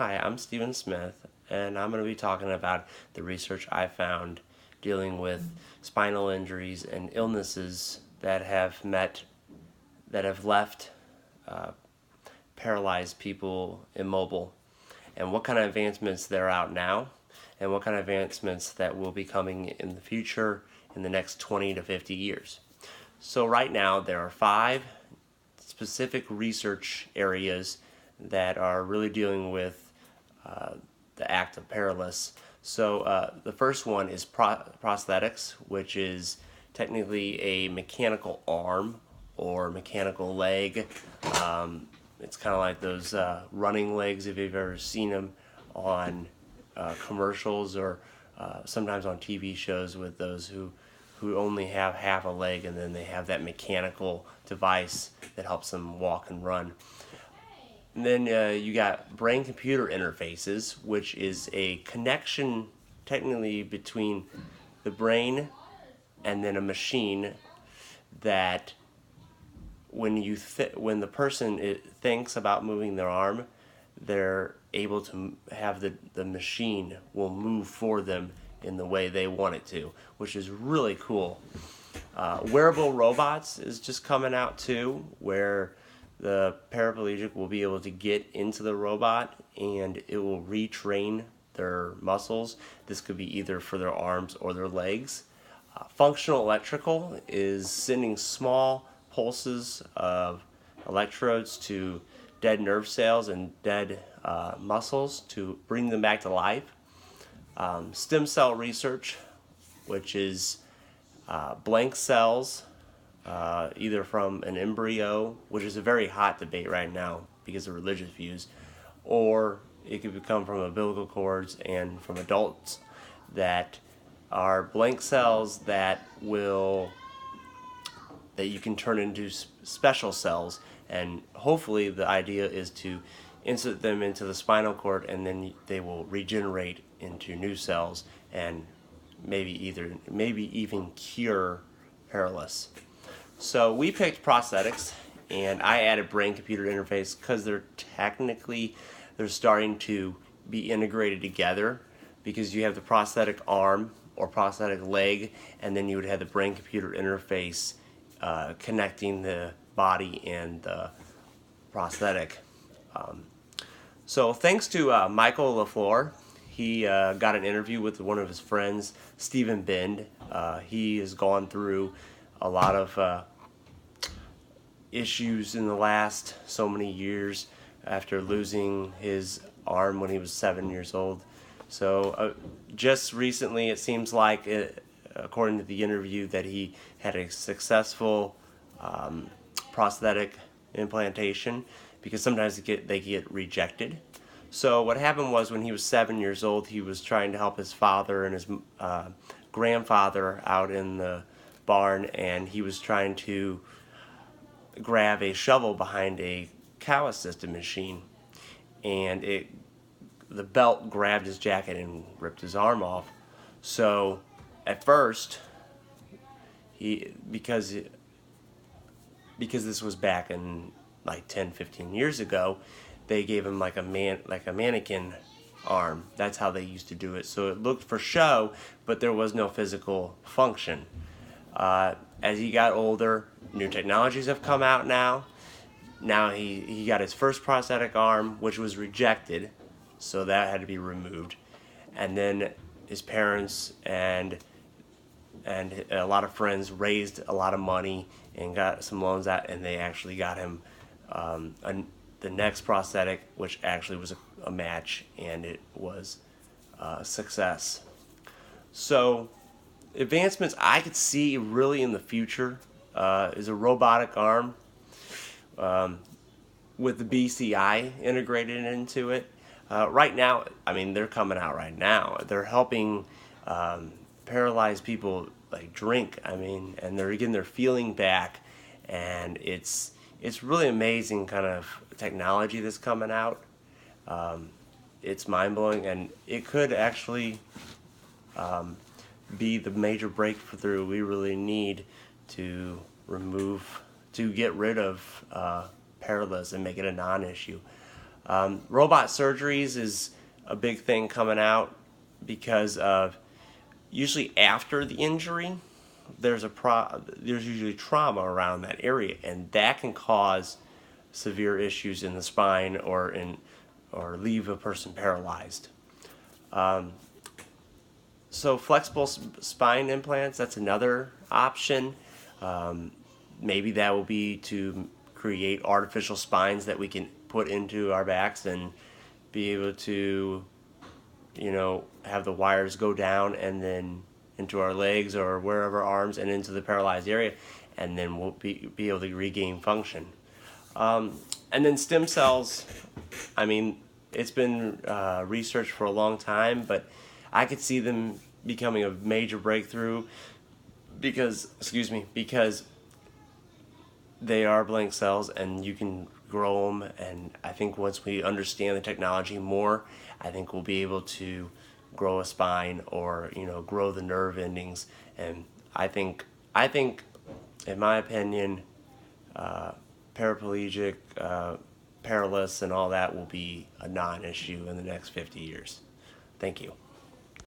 Hi, I'm Stephen Smith, and I'm going to be talking about the research I found dealing with spinal injuries and illnesses that have left uh, paralyzed people immobile, and what kind of advancements they're out now, and what kind of advancements that will be coming in the future in the next 20 to 50 years. So right now there are 5 specific research areas that are really dealing with uh, the act of paralysis. So the first one is prosthetics, which is technically a mechanical arm or mechanical leg. It's kind of like those running legs, if you've ever seen them on commercials or sometimes on TV shows with those who only have half a leg, and then they have that mechanical device that helps them walk and run. And then you got brain-computer interfaces, which is a connection technically between the brain and then a machine that when the person thinks about moving their arm, they're able to have the machine will move for them in the way they want it to, which is really cool. Wearable robots is just coming out too, where the paraplegic will be able to get into the robot and it will retrain their muscles. This could be either for their arms or their legs. Functional electrical is sending small pulses of electrodes to dead nerve cells and dead muscles to bring them back to life. Stem cell research, which is blank cells, either from an embryo, which is a very hot debate right now because of religious views, or it could come from umbilical cords and from adults that are blank cells that you can turn into special cells, and hopefully the idea is to insert them into the spinal cord and then they will regenerate into new cells and maybe even cure paralysis. So we picked prosthetics, and I added brain-computer interface because they're starting to be integrated together, because you have the prosthetic arm or prosthetic leg, and then you would have the brain-computer interface connecting the body and the prosthetic. So thanks to Michael LaFleur, he got an interview with one of his friends, Stephen Bend. He has gone through a lot of issues in the last so many years after losing his arm when he was 7 years old. So just recently, it seems like, according to the interview, that he had a successful prosthetic implantation, because sometimes they get rejected. So what happened was, when he was 7 years old, he was trying to help his father and his grandfather out in the barn, and he was trying to grab a shovel behind a cow-assisted machine, and the belt grabbed his jacket and ripped his arm off. So at first, because this was back in like 10-15 years ago, they gave him like a mannequin arm. That's how they used to do it. So it looked for show, but there was no physical function. As he got older, new technologies have come out now. Now he got his first prosthetic arm, which was rejected, so that had to be removed. And then his parents and a lot of friends raised a lot of money and got some loans out, and they actually got him the next prosthetic, which actually was a match, and it was a success. So advancements I could see really in the future is a robotic arm with the BCI integrated into it. Right now, I mean, they're coming out right now. They're helping paralyzed people like drink. I mean, and they're getting their feeling back, and it's really amazing kind of technology that's coming out. It's mind-blowing, and it could actually be the major breakthrough we really need to get rid of paralysis and make it a non-issue. Robot surgeries is a big thing coming out because of usually after the injury, there's usually trauma around that area, and that can cause severe issues in the spine or leave a person paralyzed. So flexible spine implants, that's another option. Maybe that will be to create artificial spines that we can put into our backs and be able to, have the wires go down and then into our legs or wherever, arms, and into the paralyzed area, and then we'll be able to regain function. And then stem cells, I mean, it's been researched for a long time, but I could see them becoming a major breakthrough because they are blank cells and you can grow them. And I think once we understand the technology more, I think we'll be able to grow a spine or grow the nerve endings. And I think in my opinion, paraplegic, paralysis, and all that will be a non-issue in the next 50 years. Thank you.